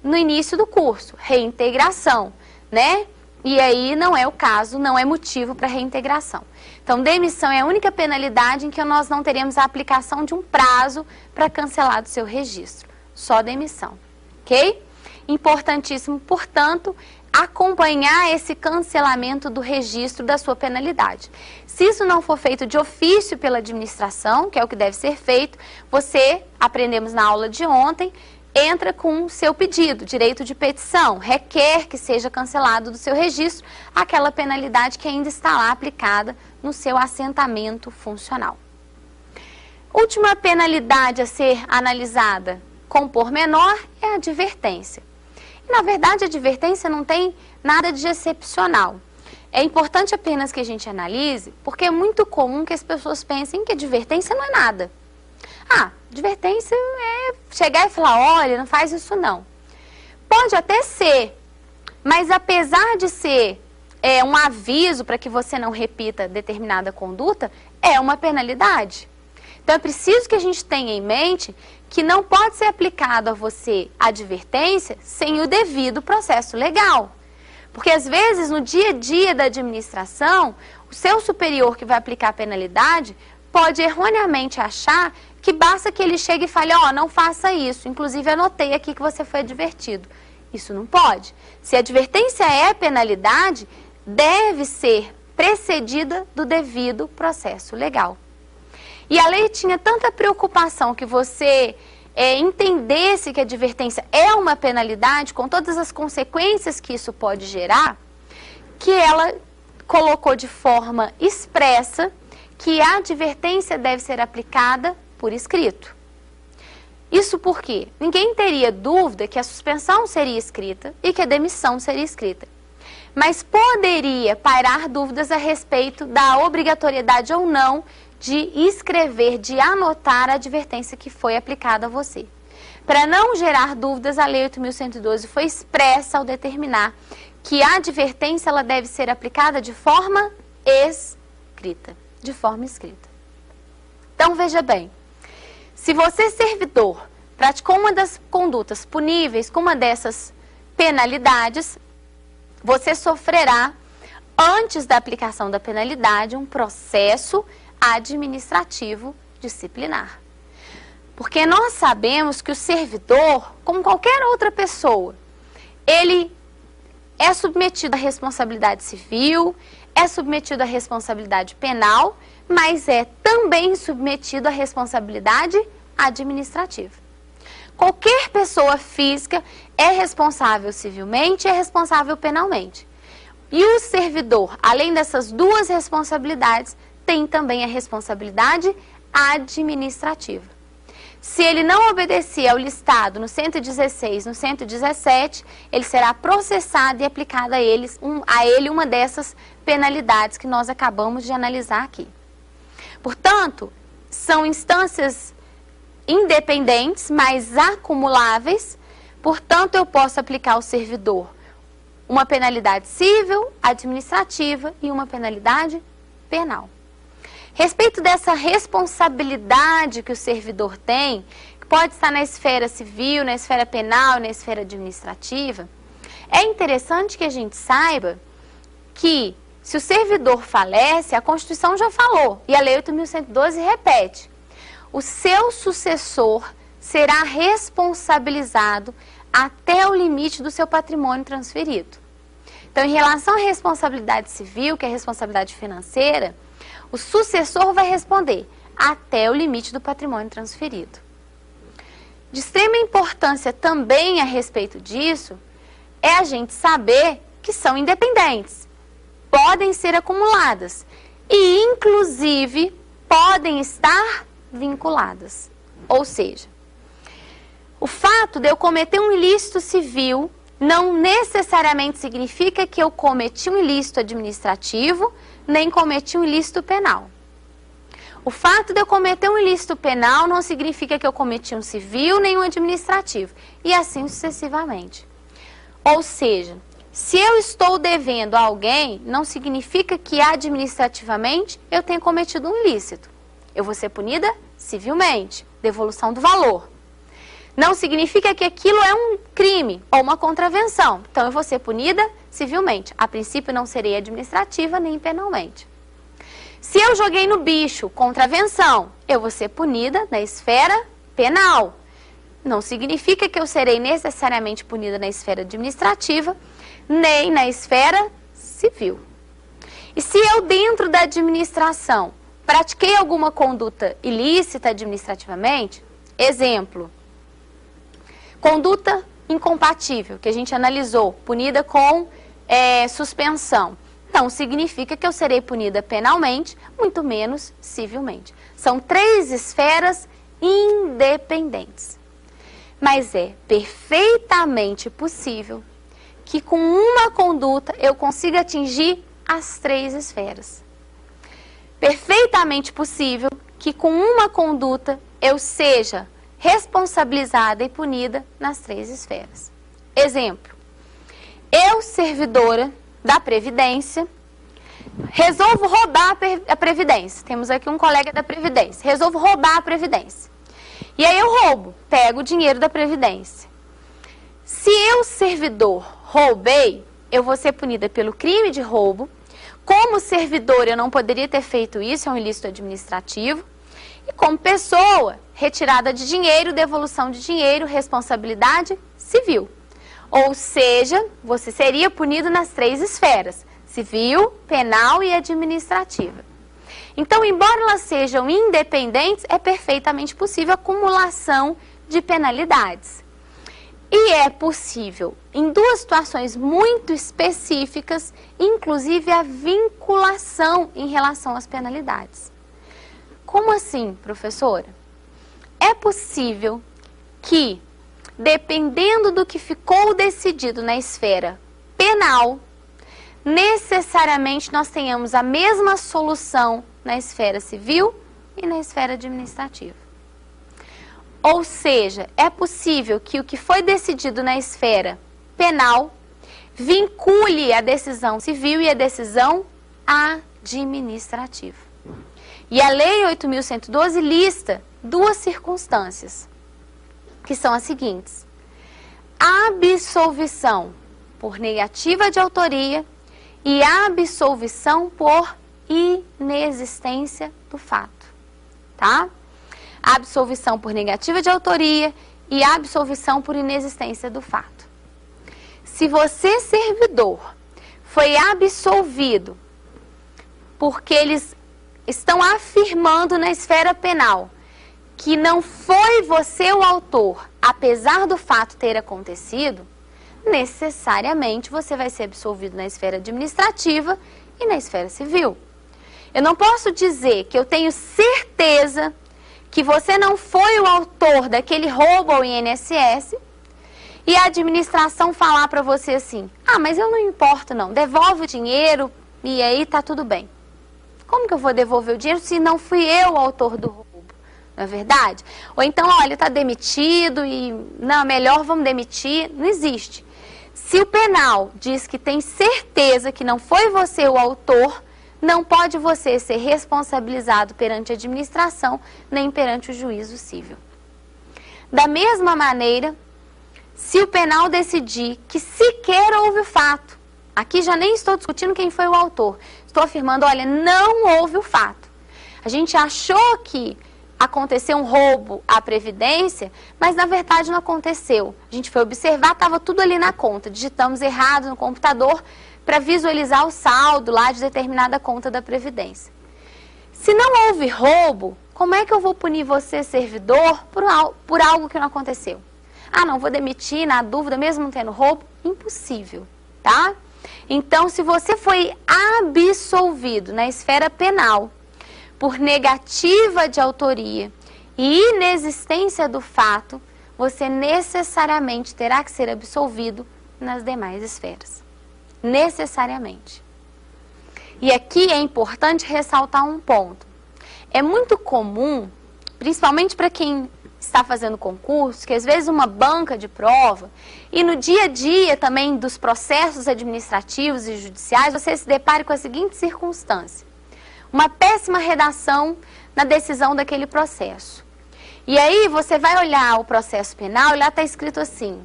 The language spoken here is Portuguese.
no início do curso, reintegração, né? E aí não é o caso, não é motivo para reintegração. Então, demissão é a única penalidade em que nós não teremos a aplicação de um prazo para cancelar do seu registro. Só demissão, ok? Importantíssimo, portanto, acompanhar esse cancelamento do registro da sua penalidade. Se isso não for feito de ofício pela administração, que é o que deve ser feito, você, aprendemos na aula de ontem, entra com o seu pedido, direito de petição, requer que seja cancelado do seu registro aquela penalidade que ainda está lá aplicada no seu assentamento funcional. Última penalidade a ser analisada com pormenor é a advertência. E, na verdade, a advertência não tem nada de excepcional. É importante apenas que a gente analise, porque é muito comum que as pessoas pensem que advertência não é nada. Ah, advertência é chegar e falar, olha, não faz isso não. Pode até ser, mas apesar de ser um aviso para que você não repita determinada conduta, é uma penalidade. Então é preciso que a gente tenha em mente que não pode ser aplicado a você advertência sem o devido processo legal. Porque às vezes no dia a dia da administração, o seu superior que vai aplicar a penalidade pode erroneamente achar que basta que ele chegue e fale, ó, não faça isso, inclusive anotei aqui que você foi advertido. Isso não pode. Se a advertência é penalidade, deve ser precedida do devido processo legal. E a lei tinha tanta preocupação que você entendesse que a advertência é uma penalidade, com todas as consequências que isso pode gerar, que ela colocou de forma expressa que a advertência deve ser aplicada por escrito. Isso porque ninguém teria dúvida que a suspensão seria escrita e que a demissão seria escrita. Mas poderia pairar dúvidas a respeito da obrigatoriedade ou não de escrever, de anotar a advertência que foi aplicada a você. Para não gerar dúvidas, a Lei 8.112 foi expressa ao determinar que a advertência ela deve ser aplicada de forma escrita. De forma escrita. Então, veja bem, se você, servidor, praticou uma das condutas puníveis com uma dessas penalidades, você sofrerá, antes da aplicação da penalidade, um processo administrativo disciplinar. Porque nós sabemos que o servidor, como qualquer outra pessoa, ele é submetido à responsabilidade civil, é submetido à responsabilidade penal, mas é também submetido à responsabilidade administrativa. Qualquer pessoa física é responsável civilmente e é responsável penalmente. E o servidor, além dessas duas responsabilidades, tem também a responsabilidade administrativa. Se ele não obedecer ao listado no 116, no 117, ele será processado e aplicada a ele uma dessas penalidades que nós acabamos de analisar aqui. Portanto, são instâncias independentes, mas acumuláveis. Portanto, eu posso aplicar ao servidor uma penalidade civil, administrativa e uma penalidade penal. Respeito dessa responsabilidade que o servidor tem, que pode estar na esfera civil, na esfera penal, na esfera administrativa, é interessante que a gente saiba que se o servidor falece, a Constituição já falou, e a Lei 8.112 repete, o seu sucessor será responsabilizado até o limite do seu patrimônio transferido. Então, em relação à responsabilidade civil, que é a responsabilidade financeira, o sucessor vai responder até o limite do patrimônio transferido. De extrema importância também a respeito disso é a gente saber que são independentes, podem ser acumuladas e, inclusive, podem estar vinculadas. Ou seja, o fato de eu cometer um ilícito civil não necessariamente significa que eu cometi um ilícito administrativo, nem cometi um ilícito penal. O fato de eu cometer um ilícito penal não significa que eu cometi um civil, nem um administrativo, e assim sucessivamente. Ou seja, se eu estou devendo a alguém, não significa que administrativamente eu tenha cometido um ilícito. Eu vou ser punida civilmente, devolução do valor. não significa que aquilo é um crime ou uma contravenção. Então, eu vou ser punida civilmente. A princípio, não serei administrativa nem penalmente. Se eu joguei no bicho, contravenção, eu vou ser punida na esfera penal. Não significa que eu serei necessariamente punida na esfera administrativa, nem na esfera civil. E se eu, dentro da administração, pratiquei alguma conduta ilícita administrativamente, exemplo, conduta incompatível, que a gente analisou, punida com suspensão. Não significa que eu serei punida penalmente, muito menos civilmente. São 3 esferas independentes. Mas é perfeitamente possível que com uma conduta eu consiga atingir as 3 esferas. Perfeitamente possível que com uma conduta eu seja responsabilizada e punida nas 3 esferas. Exemplo, eu, servidora da Previdência, resolvo roubar a Previdência. Temos aqui um colega da Previdência. Resolvo roubar a Previdência. E aí eu roubo, pego o dinheiro da Previdência. Se eu, servidor, roubei, eu vou ser punida pelo crime de roubo. Como servidor, eu não poderia ter feito isso, é um ilícito administrativo. E como pessoa, retirada de dinheiro, devolução de dinheiro, responsabilidade civil. Ou seja, você seria punido nas 3 esferas, civil, penal e administrativa. Então, embora elas sejam independentes, é perfeitamente possível a acumulação de penalidades. E é possível, em 2 situações muito específicas, inclusive a vinculação em relação às penalidades. Como assim, professora? É possível que, dependendo do que ficou decidido na esfera penal, necessariamente nós tenhamos a mesma solução na esfera civil e na esfera administrativa. Ou seja, é possível que o que foi decidido na esfera penal vincule a decisão civil e a decisão administrativa. E a Lei 8.112 lista 2 circunstâncias, que são as seguintes: absolvição por negativa de autoria e absolvição por inexistência do fato, tá? Absolvição por negativa de autoria e absolvição por inexistência do fato. Se você, servidor, foi absolvido porque eles estão afirmando na esfera penal que não foi você o autor, apesar do fato ter acontecido, necessariamente você vai ser absolvido na esfera administrativa e na esfera civil. Eu não posso dizer que eu tenho certeza que você não foi o autor daquele roubo ao INSS e a administração falar para você assim: ah, mas eu não importo não, devolve o dinheiro e aí tá tudo bem. Como que eu vou devolver o dinheiro se não fui eu o autor do roubo? Não é verdade? Ou então, olha, está demitido e, não, melhor vamos demitir. Não existe. Se o penal diz que tem certeza que não foi você o autor, não pode você ser responsabilizado perante a administração, nem perante o juízo civil. Da mesma maneira, se o penal decidir que sequer houve o fato, aqui já nem estou discutindo quem foi o autor, estou afirmando, olha, não houve o fato. A gente achou que aconteceu um roubo à Previdência, mas na verdade não aconteceu. A gente foi observar, estava tudo ali na conta, digitamos errado no computador para visualizar o saldo lá de determinada conta da Previdência. Se não houve roubo, como é que eu vou punir você, servidor, por algo que não aconteceu? Ah, não, vou demitir na dúvida, mesmo não tendo roubo? Impossível, tá? Então, se você foi absolvido na esfera penal por negativa de autoria e inexistência do fato, você necessariamente terá que ser absolvido nas demais esferas. Necessariamente. E aqui é importante ressaltar um ponto. É muito comum, principalmente para quem está fazendo concurso, que às vezes uma banca de prova e no dia a dia também dos processos administrativos e judiciais, você se depare com a seguinte circunstância: uma péssima redação na decisão daquele processo. E aí você vai olhar o processo penal e lá está escrito assim: